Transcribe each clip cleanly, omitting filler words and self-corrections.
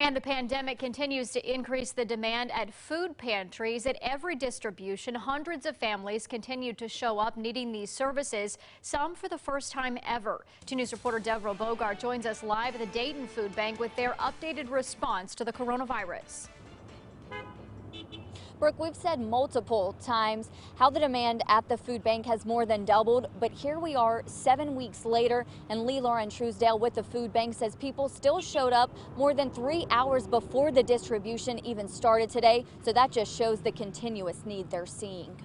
And the pandemic continues to increase the demand at food pantries. At every distribution, hundreds of families continue to show up needing these services, some for the first time ever. 2 News reporter Deborah Bogart joins us live at the Dayton Food Bank with their updated response to the coronavirus. Brooke, we've said multiple times how the demand at the food bank has more than doubled, but here we are 7 weeks later, and Lee Lauren Truesdale with the food bank says people still showed up more than 3 hours before the distribution even started today, so that just shows the continuous need they're seeing.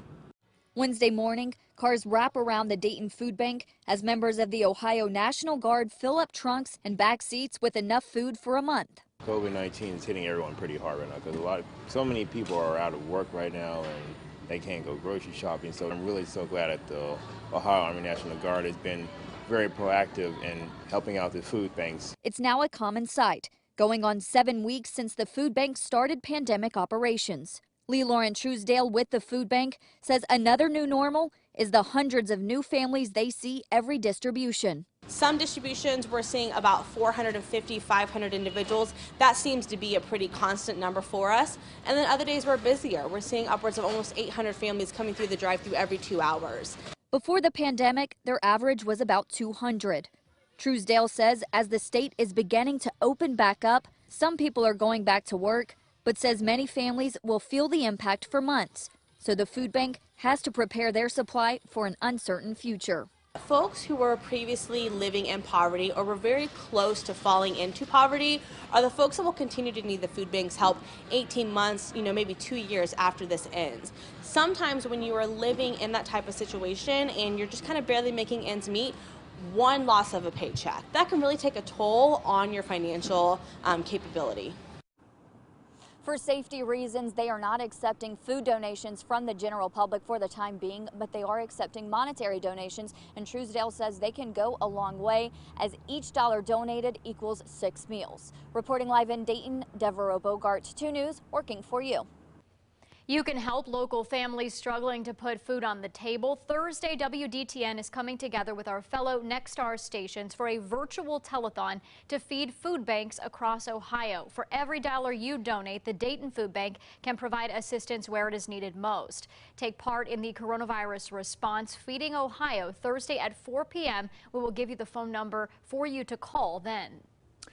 Wednesday morning, cars wrap around the Dayton Food Bank as members of the Ohio National Guard fill up trunks and back seats with enough food for a month. COVID-19 is hitting everyone pretty hard right now because so many people are out of work right now and they can't go grocery shopping. So I'm really so glad that the Ohio Army National Guard has been very proactive in helping out the food banks. It's now a common sight, going on 7 weeks since the food bank started pandemic operations. Lee Lauren Truesdale with the food bank says another new normal is the hundreds of new families they see every distribution. Some distributions we're seeing about 450, 500 individuals. That seems to be a pretty constant number for us. And then other days we're busier. We're seeing upwards of almost 800 families coming through the drive-thru every 2 hours. Before the pandemic, their average was about 200. Truesdale says as the state is beginning to open back up, some people are going back to work, but says many families will feel the impact for months. So the food bank has to prepare their supply for an uncertain future. Folks who were previously living in poverty or were very close to falling into poverty are the folks that will continue to need the food bank's help 18 months, maybe 2 years after this ends. Sometimes when you are living in that type of situation and you're just kind of barely making ends meet, one loss of a paycheck, that can really take a toll on your financial capability. For safety reasons, they are not accepting food donations from the general public for the time being, but they are accepting monetary donations, and Truesdale says they can go a long way as each dollar donated equals 6 meals. Reporting live in Dayton, Deborah Bogart, 2 News, working for you. You can help local families struggling to put food on the table. Thursday, WDTN is coming together with our fellow Nexstar stations for a virtual telethon to feed food banks across Ohio. For every dollar you donate, the Dayton Food Bank can provide assistance where it is needed most. Take part in the coronavirus response Feeding Ohio Thursday at 4 p.m. We will give you the phone number for you to call then.